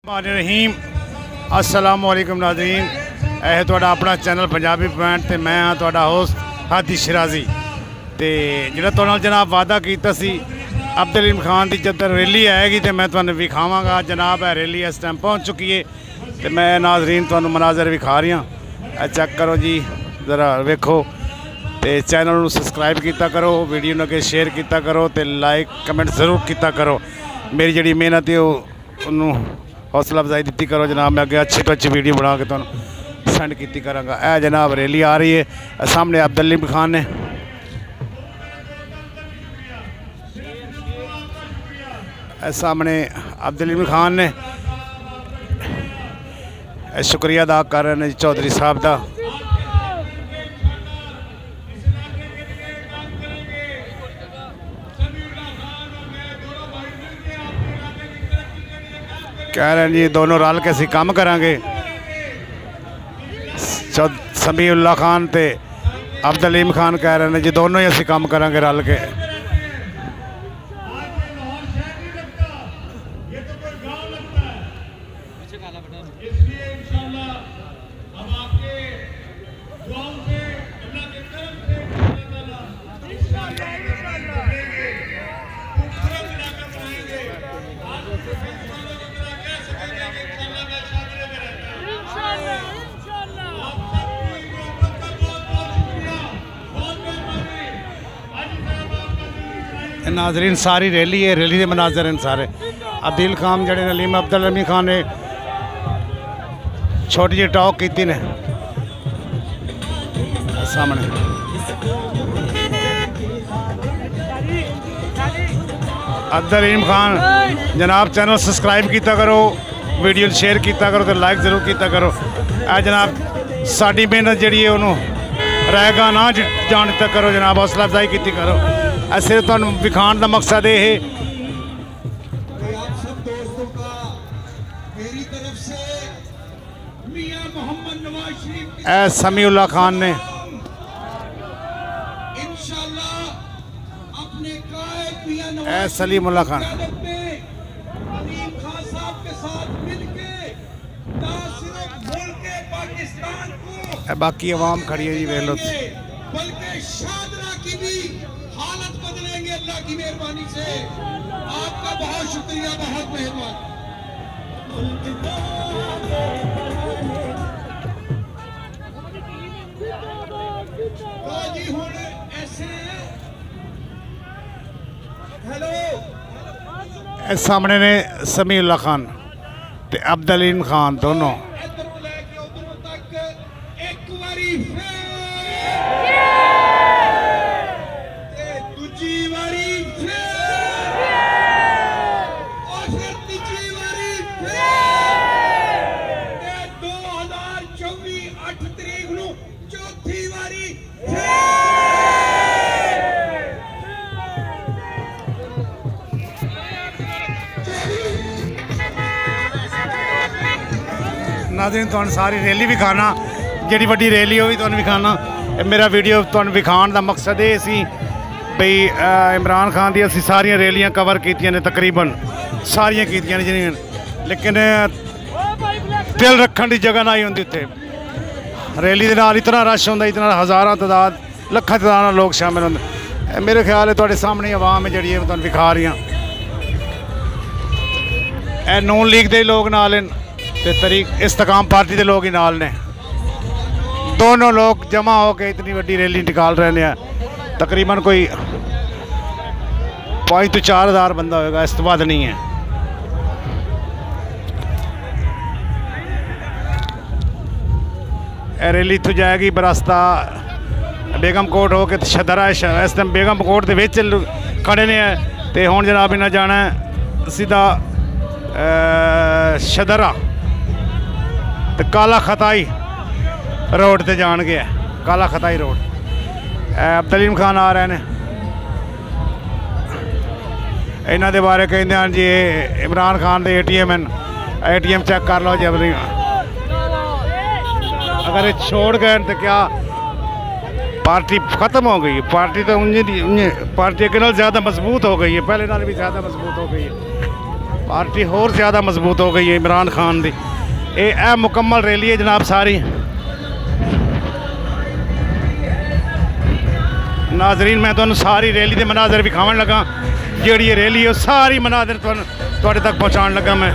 रहीम अस्सलाम वालेकुम नाज़रीन, यह तुहाडा अपना चैनल पंजाबी पॉइंट ते मैं हाँ तुहाडा होस्ट हादी शिराजी। तो जिहड़ा तुहाडे नाल जनाब वादा कीता सी अब्दुल हलीम खान की जब रैली आएगी तो मैं तुहानूं विखावांगा। जनाब है रैली इस टाइम पहुँच चुकी है तो मैं नाज़रीन तुहानूं मनाज़र विखा रही हाँ। चेक करो जी, ज़रा वेखो तो चैनल नूं सबसक्राइब किया करो, वीडियो नूं अगे शेयर किया करो तो लाइक कमेंट ज़रूर किया करो। मेरी जी मेहनत है उन्होंने हौसला अफजाई दी करो जनाब। मैं अगे अच्छी तो अच्छी वीडियो बना के तुहानूं सेंड की कराँगा। यह जनाब रैली आ रही है, सामने अब्दुल हलीम खान ने सामने अब्दुल हलीम खान ने शुक्रिया अदा कर रहे हैं चौधरी साहब का। कह रहे हैं जी दोनों रल के असीं काम करांगे। समीउल्लाह खान ते अब्दुल हलीम खान कह रहे हैं जी दोनों ही असीं काम करांगे रल के। नाजरीन सारी रैली है, रैली के मनाजर हैं सारे। अब्दुल खान जड़े अब्दुल हलीम खान ने छोटी जी टॉक की ने सामने। अब्दुल हलीम खान जनाब चैनल सबसक्राइब किया करो, वीडियो शेयर किया करो तो लाइक जरूर किया करो। जनाब साड़ी मेहनत जी है उन्होंने रहेगा ना जान दिता करो जनाब, हौसला अफजाई की करो। सिर्फ तुहानूं विखाण का मकसद ये है। समीउल्लाह खान ने सलीमुल्लाह खान बाकी अवाम खड़ी है जी वेलो। हालत बदलेंगे अल्लाह की मेहरबानी से। आपका बहुत शुक्रिया, बहुत मेहरबान। जी हुण ऐसे हेलो सामने ने समीउल्लाह खान ते अब्दुल हलीम खान दोनों नाज़रीन तुहानूं सारी रैली विखाना, जिहड़ी वड्डी रैली हो भी तुहानूं विखाना। मेरा वीडियो तुहानूं विखाण का मकसद ये सी बई इमरान खान दी असीं सारियां रैलियां कवर कीतियां ने, तकरीबन सारियां कीतियां ने जिन्हें, लेकिन दिल रखण की जगह नहीं होंदी उत्थे। रैली दे नाल इतना रश होंदा, इतना हज़ारां तादाद लखां तादाद लोग शामिल होंदे। मेरे ख्याल है तुहाडे सामने आवाम है जिहड़ी तुहानूं विखा रही हाँ। ए नून लीग दे लोग नाल ते तरीक इस्तेकाम पार्टी के लोग ही नाल ने। दोनों लोग जमा होकर इतनी बड़ी रैली निकाल रहे हैं। तकरीबन कोई 5 तो 4 हज़ार बंदा होगा, इस तो बाद नहीं है। रैली इतों जाएगी बरास्ता बेगम कोट हो के शदरा। इस टाइम बेगम कोट के विच खड़े ने ते हुण जनाब इन्हें जाना सीधा शदरा तो काला खताई रोड से जान गया। काला खताई रोड अब्दुल हलीम खान आ रहे हैं। इन्हों के बारे कहते हैं जी इमरान खान के ATM हैं, ATM चेक कर लो जी। अगर ये छोड़ गए तो क्या पार्टी ख़त्म हो गई है। पार्टी तो पार्टी के नाल ज़्यादा मजबूत हो गई है, पहले नाल भी ज़्यादा मजबूत हो गई है। पार्टी होर ज़्यादा मजबूत हो गई है इमरान खान की। ये मुकम्मल रैली है जनाब सारी। नाजरीन मैं तुहानू सारी रैली के मनाजर विखावन लगा। जी रैली है सारी मनाजर तुहाडे तक पहुँचाने लगा मैं।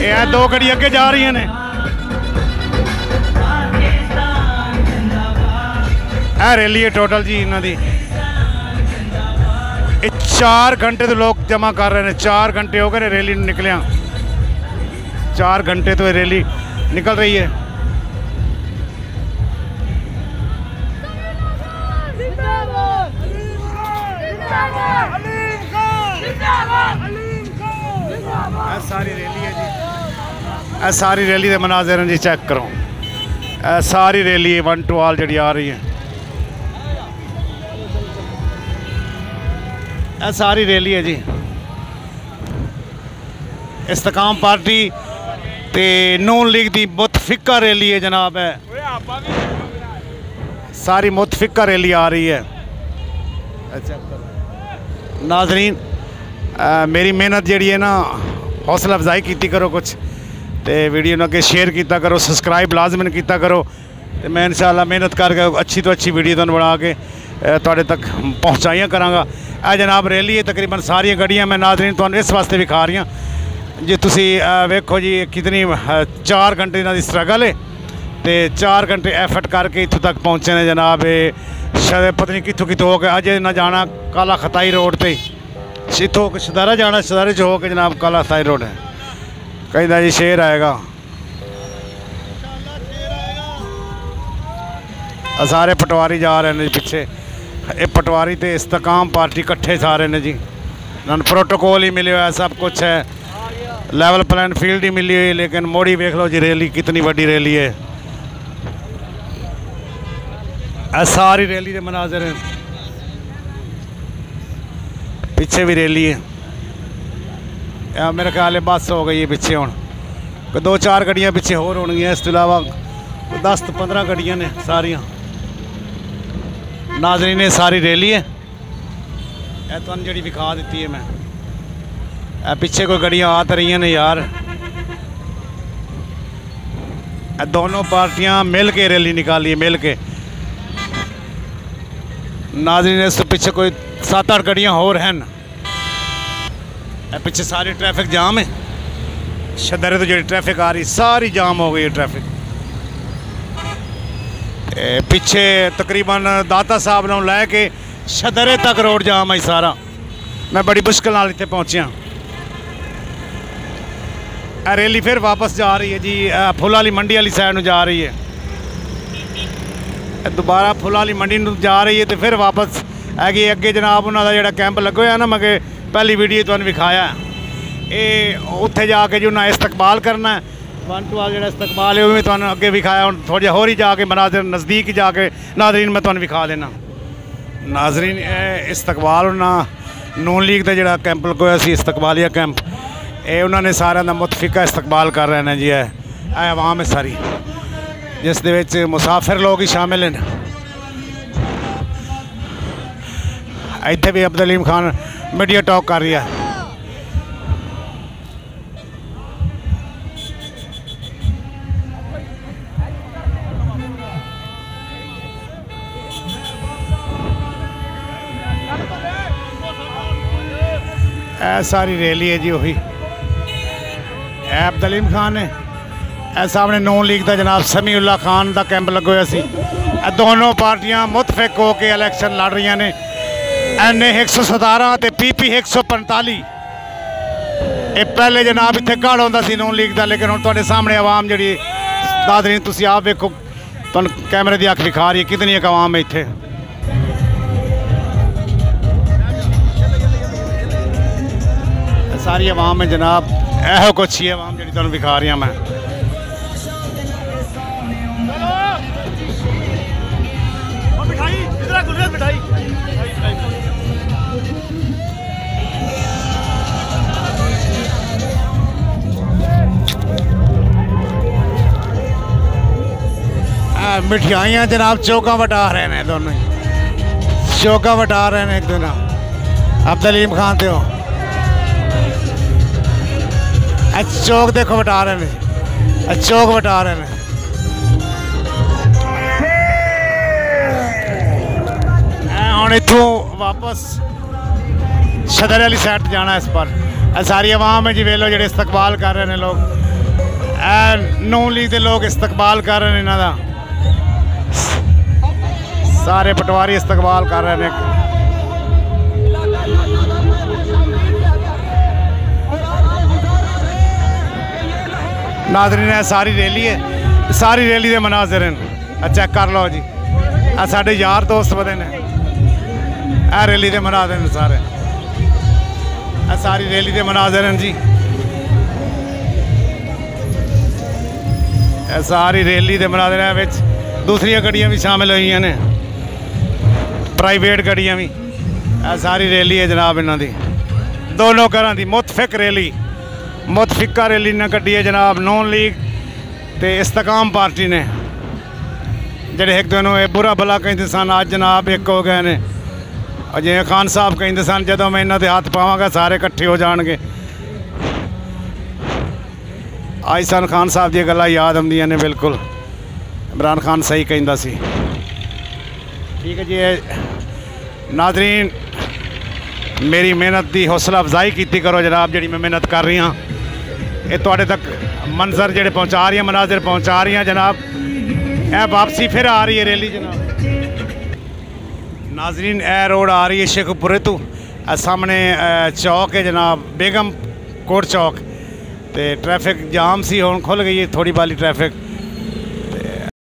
ये 2 गड्डी अगे जा रही ने। रैली है टोटल जी इन्हों की। 4 घंटे तो लोग जमा कर रहे हैं। 4 घंटे हो गए रैली निकलिया। 4 घंटे तो रैली निकल रही है। सारी रैली है जी। सारी रैली के मनाज़र जी चेक करो। सारी रैली है 1 to all जी आ रही है। सारी रैली है जी। इस्तकाम पार्टी ते नून लीग की मुतफिका रैली है जनाब। है सारी मुतफिका रैली आ रही है। अच्छा नाजरीन मेरी मेहनत जी है ना हौसला अफजाई की करो कुछ तो वीडियो न अगे शेयर किया करो, सबसक्राइब लाजमन किया करो। तो मैं इंशाल्लाह मेहनत करके अच्छी तो अच्छी वीडियो तुहानू बना के तुहाडे तक पहुँचाइया कराँगा। जनाब रैली है तकरीबन सारिया गड्डियाँ मैं नाजरीन तुहानू इस वास्ते विखा रही जी। तुसी वेखो जी कितनी 4 घंटे इन्हां दी स्ट्रगल है तो 4 घंटे एफर्ट करके इत्थों तक पहुँचे ने जनाब। शायद पता नहीं कितों कितों होकर अज ना जाना काला खताई रोड पर इतों शदारा जाना, शदारे च होकर जनाब काला खताई रोड है। कहता जी शेर आएगा। सारे पटवारी जा रहे हैं जी पिछे। ये पटवारी तो इस्तकाम पार्टी कट्ठे सारे ने जी। उन्होंने प्रोटोकॉल ही मिले हुआ सब कुछ है, लेवल प्लान फील्ड ही मिली हुई। लेकिन मोड़ी देख लो जी रैली कितनी बड़ी रैली है। सारी रैली के मनाजर हैं। पीछे भी रैली है। मेरे ख्याल है बस हो गई है पिछे हूँ। 2-4 गड्डियाँ पिछे होर होणगियां। इस तो इलावा 10 तो 15 गड्डियाँ ने सारियाँ। नाज़रीन ने सारी रैली है। तुहानू जी विखा दी है मैं। पिछे कोई गड्डियाँ आ तो रही ने यार। दोनों पार्टियां मिल के रैली निकाली है, मिल के। नाज़रीन इस पिछे कोई 7-8 गड्डियाँ होर हैं। पिछे सारी ट्रैफिक जाम है। शदरे तो जी ट्रैफिक आ रही सारी जाम हो गई है ट्रैफिक। पिछे तकरीबन दाता साहब ने लैके शदरे तक रोड जाम है सारा। मैं बड़ी मुश्किल नाल इत्थे पहुँचा। रैली फिर वापस जा रही है जी। फुल वाली मंडी वाली साइड में जा रही है। दोबारा फुल वाली मंडी में जा रही है तो फिर वापस हैगी अगे जनाब उन्होंने जोड़ा कैंप लगे हुआ ना। मैं पहली वीडियो तुहानू विखाया ये उत्थे जाके जो उन्हें इस्तकबाल करना है। 1 to all जो इस्तकबाल है वो भी तुहानू अगे विखाया। हूँ थोड़ा जिहा होर ही जाके मनाज़र नज़दीक ही जाके नाज़रीन मैं तुहानू विखा देना। नाज़रीन इस्तकबाल ना नून लीग का जोड़ा कैंप लगे हुआ सी इस्तकबालिया कैंप। ये उन्होंने सारे का मुतफिका इस्तकबाल कर रहे हैं जी। है आवाम है सारी जिस दे विच मुसाफिर लोग ही शामिल हैं। इत्थे भी अब्दुल खान मीडिया टॉक कर रही है। सारी रैली है जी वही। अब्दुल खान है। सामने नून लीग का जनाब समीउल्ला खान का कैंप लगे हुआ सी। दोनों पार्टियां मुतफिक होकर इलैक्शन लड़ रही ने। NA 117 तो PP 145। ये पहले जनाब इतने गढ़ होंदा सी नून लीग का। लेकिन हुण तुहाडे सामने आवाम जी नाज़रीन तुसीं आप वेखो तुहानू कैमरे की अख विखा रही है कितनी एक आवाम है इत्थे। सारी आवाम है जनाब। यहो कुछ ही आवाम जी तुहानू विखा रही मैं। मिठाइयाँ जनाब चौका वटा रहे हैं दोनों। चौका वटा रहे हैं एक दिन। अब्दुल खान ते हो चौक देखो वटा रहे हैं, चौक वटा रहे हैं। हम इतों वापस सदर वाली साइड जाना इस पर सारी आवाम है जी वेलो जो इस्तकबाल कर रहे हैं लोग नून लीग के लोग इस्तकबाल कर रहे हैं इन्हों का सारे पटवारी इस्तकबाल कर रहे हैं। नाज़रीन सारी रैली है, सारी रैली के मनाजर हैं चेक कर लो जी साढ़े यार दोस्त बदे ने रैली के मनाजर हैं सारे सारी रैली के मनाजर हैं जी सारी रैली के मनाजर है दूसरिया गड्डियाँ भी शामिल हुई ने प्राइवेट गड्डियाँ भी सारी रैली है जनाब इन्हों की दोनों घरों की मुतफिक रैली मुतफिका रैली ने कड्डी है जनाब नून लीग ते इस्तकाम पार्टी ने जेडे एक दिन बुरा भला कहते सन अज जनाब एक हो गए ने जिवें खान साहब कहते सन जदों मैं इन्हों के हाथ पावांगा सारे इकट्ठे हो जाएंगे अज सन खान साहब दी गल्लां याद आउंदियां ने बिल्कुल इमरान खान सही कहंदा सी। ठीक है जी नाज़रीन मेरी मेहनत की हौसला अफजाई की करो जनाब जी मैं मेहनत कर रही हाँ ये तुहाडे तक मंजर जेडे पहुँचा रही हैं मनाजिर पहुँचा रही हैं जनाब ए वापसी फिर आ रही है रैली जनाब। नाज़रीन ए रोड आ रही है शेखपुरे तो सामने चौक है जनाब बेगम कोट चौक तो ट्रैफिक जाम सी हुण खुल गई है थोड़ी बाली ट्रैफिक